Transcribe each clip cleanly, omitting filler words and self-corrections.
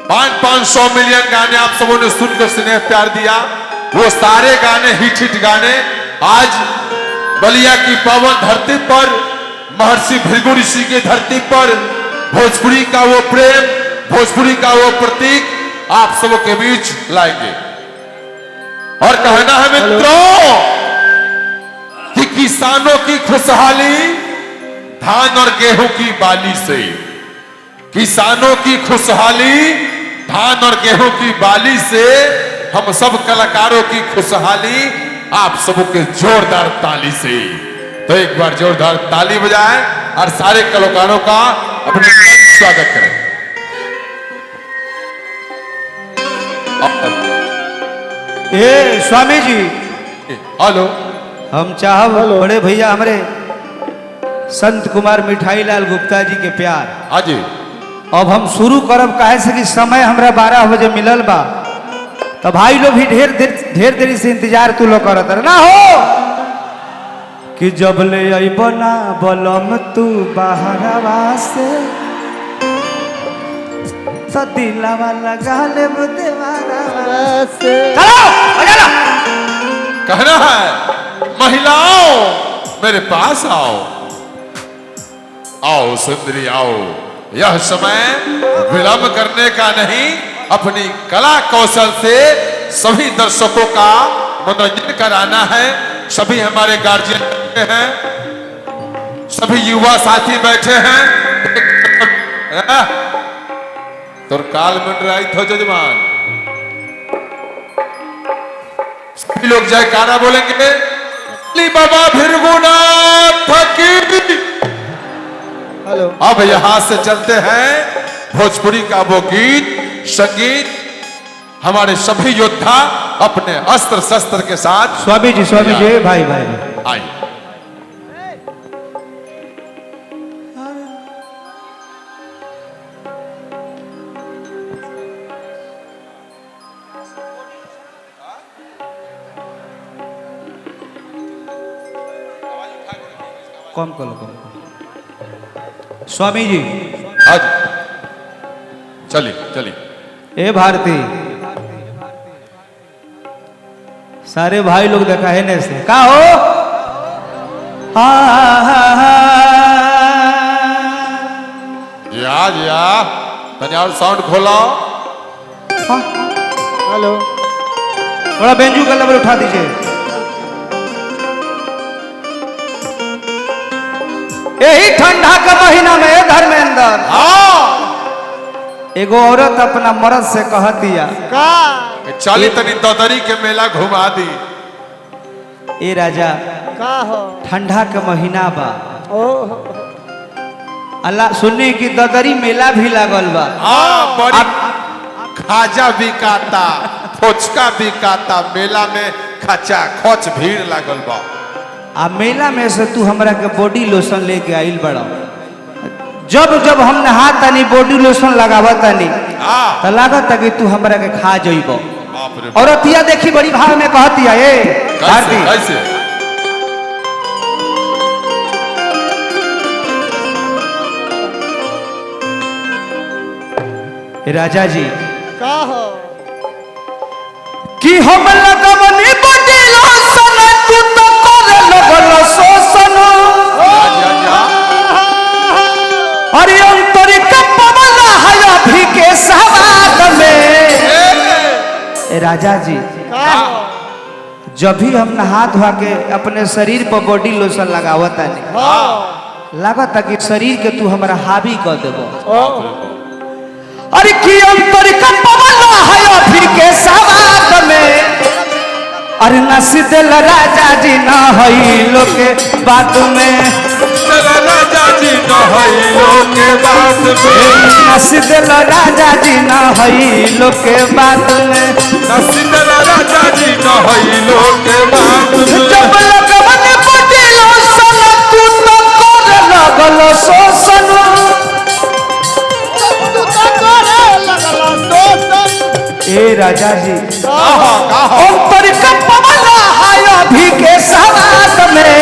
500 million गाने आप सबों ने सुनकर स्नेह प्यार दिया। वो सारे गाने हिट गाने आज बलिया की पावन धरती पर, महर्षि भृगु ऋषि की धरती पर भोजपुरी का वो प्रेम, भोजपुरी का वो प्रतीक आप सबों के बीच लाएंगे। और कहना है मित्रों कि किसानों की खुशहाली धान और गेहूं की बाली से, किसानों की खुशहाली धान और गेहूं की बाली से, हम सब कलाकारों की खुशहाली आप सबों के जोरदार ताली से। तो एक बार जोरदार ताली बजाएं और सारे कलाकारों का अपने स्वागत करें। ए स्वामी जी, हेलो। हम चाहब बड़े भैया हमारे संत कुमार मिठाई लाल गुप्ता जी के प्यार। हाँ जी। अब हम शुरू करब काहे से कि समय हमरा 12 बजे मिलल बा, तो भाई लोग भी ढेर देरी से इंतजार तू लोग करत रहे ना हो कि जब ले अइबो ना बलम तू बाहरवा से सदिलावा लगा ले देवारा से। चलो बजा लो। कहना है महिलाओं मेरे पास आओ, आओ सुंदरी आओ। यह समय विलंब करने का नहीं, अपनी कला कौशल से सभी दर्शकों का मनोरंजन कराना है। सभी हमारे गार्जियन बैठे हैं, सभी युवा साथी बैठे हैं। तो काल मंडराई थो जजमान, सभी लोग जयकारा बोलेंगे। बाबा भृगुनाथ की। हेलो। अब यहां से चलते हैं भोजपुरी का वो गीत संगीत, हमारे सभी योद्धा अपने अस्त्र शस्त्र के साथ। स्वामी जी भाई भाई आइए। कम करो स्वामी जी। आज चलिए चलिए। ए भारती, सारे भाई लोग देखा है ने से का हो। या तनी और साउंड खोलो। हेलो। थोड़ा बेंजू का लेवल उठा दीजिए। यही ठंडा का महीना में धर्मेंद्र एगो औरत अपना मर्द से कह दिया का चली तनी ददरी के मेला घुमा दी। ए राजा का हो ठंडा के महीना बा, अल्लाह सुनने की ददरी मेला भी लागल बा। बड़ी खाजा बिकाता, फोचका बिकाता, मेला में खचा खोच भीड़ लागल बा। आ मेला में से तू हमरा के बॉडी लोशन लेके आइल बड़ा। जब जब हम नहा तानी बॉडी लोशन लगावा तानी तो लागत कि तू हमरा के खा जइबो। औरतिया देखी बड़ी भाव में कहतिया ए भारती, राजा जी का हो कि हम लगवनी बॉडी लोशन तू तो करे लगल शोषण। अरे अंतरी का पवला है अभी के सवाद में। राजा जी का हो जब भी हम नहा धोआ के अपने शरीर पर बॉडी लोशन लगावत है, लागत कि शरीर के तू हमारा हावी कर देबो। अरे की अंतर का पवला है अभी के सवाद में। अरे नसीदल राजा जी ना हई लोग के बात में, राजा जी न हई लोग के बात में, नसीदल राजा जी ना हई लोग के बात में, नसीदल राजा जी न हई लोग के बात में। जब लगवने बॉडी लोशन तू तो करे लगल शोषण। तू तो करे लगला दोस्त। ए राजा जी कहा अंतर का पवला है अभी के सवाद में।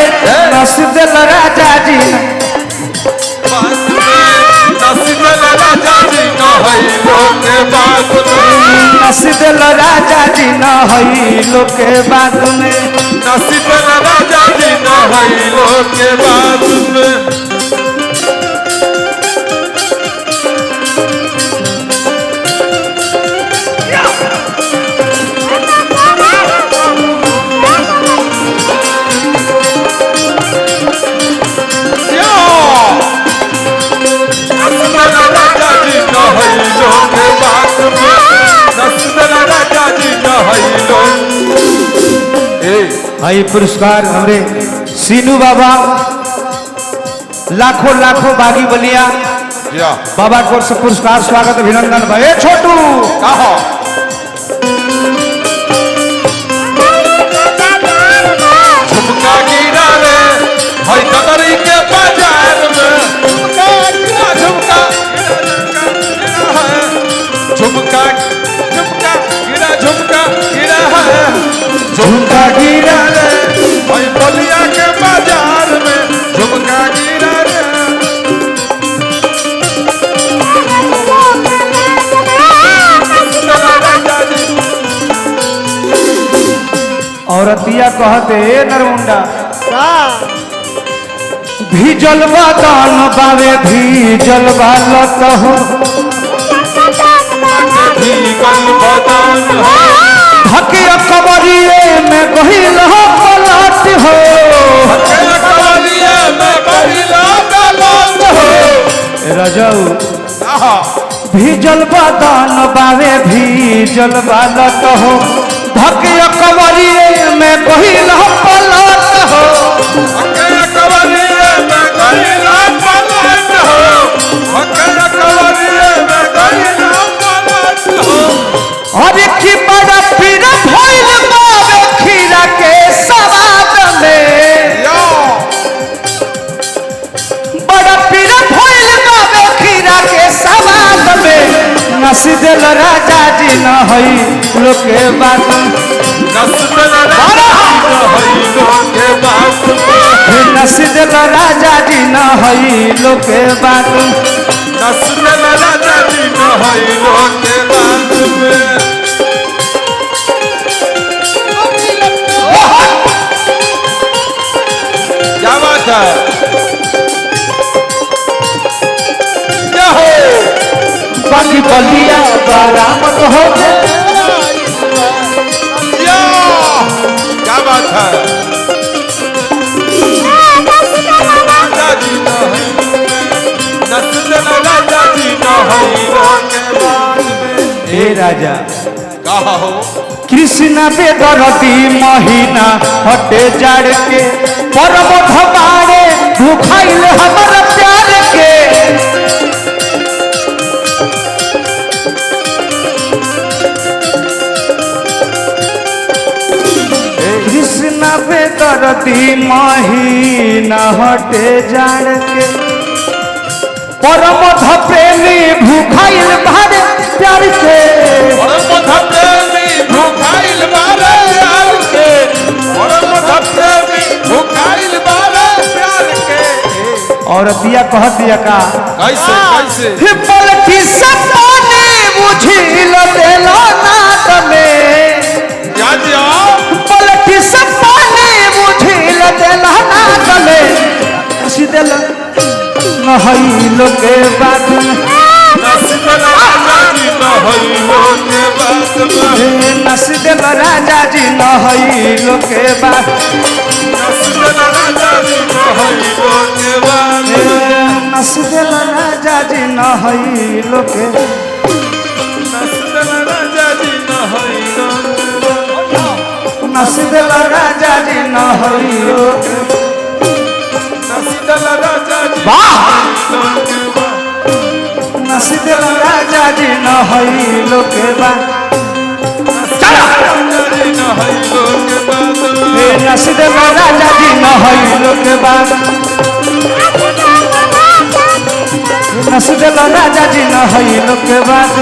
नसीदल राजा जी नसीदल राजा जी न हई लोग के बात दिल राजा जी न हई लोग के बात में नसीब राजा जी न हई लोग के बात में भाई पुरस्कार हमरे सीनू बाबा लाखों लाखों बागी बलिया बाबा को से पुरस्कार स्वागत अभिनंदन भाई छोटू कहो झुमका गिरा रे भाई कतरी के बाजार में झुमका झुमका झुमका गिरा झुमका गिरा है झुमका गिरा रे भाई बलिया के बाजार में झुमका गिरा रे औरतिया कहते नरमुंडा भीजल बदन बावे भीजल बालत हो हकिया कबरिए में गहिल हो पलट हो रजऊ भीजल बदन बावे भीजल बालत हो हकिया कबरिए में गहिल हो पलट हो अरे की बड़ा पीरा भइल बावे खीरा के सवाद में बड़ा पीरा भइल बावे खीरा के सवाद में नस दिल राजा जी न हई लोग के बात नस दिल राजा जी न हई लोग के बात राजा जी न हई लोग के बात में क्या बात है क्या हो बाकी बलिया बरामद हो क्या बात है राजा जी न हई राजा जी न हई लोग के बात में हे राजा कहा हो कृष्ण बेदरती महीना हटे जाड़ के परम धबारे भूखाइल हमारा प्यार के कृष्ण बेदरती महीना हटे जाड़ के परम प्रेमी भूखाइल भारे प्यार के और दिया कह दिया का कैसे कैसे पलटी सब पानी बुझिल देलो नाद में क्या दिया पलटी सब पानी बुझिल देलो नाद में हंस दिल न हई लोग के बात नस दिल राजा जी न हई लोग के बात में नस दिल राजा जी न हई लोग के बात नस दिल राजा जी न हई लोग के बात में नस दिल राजा जी न हई लोग के नस दिल राजा जी न हई लोग के नस दिल राजा जी न हई लोग के नस दिल राजा जी वाह लोग के बात नस दिल राजा जी न हई लोग के बात राजा जी न हई लोग के बात में नस दिल राजा जी न हई लोग के बात नस दिल राजा जी न हई लोग के बात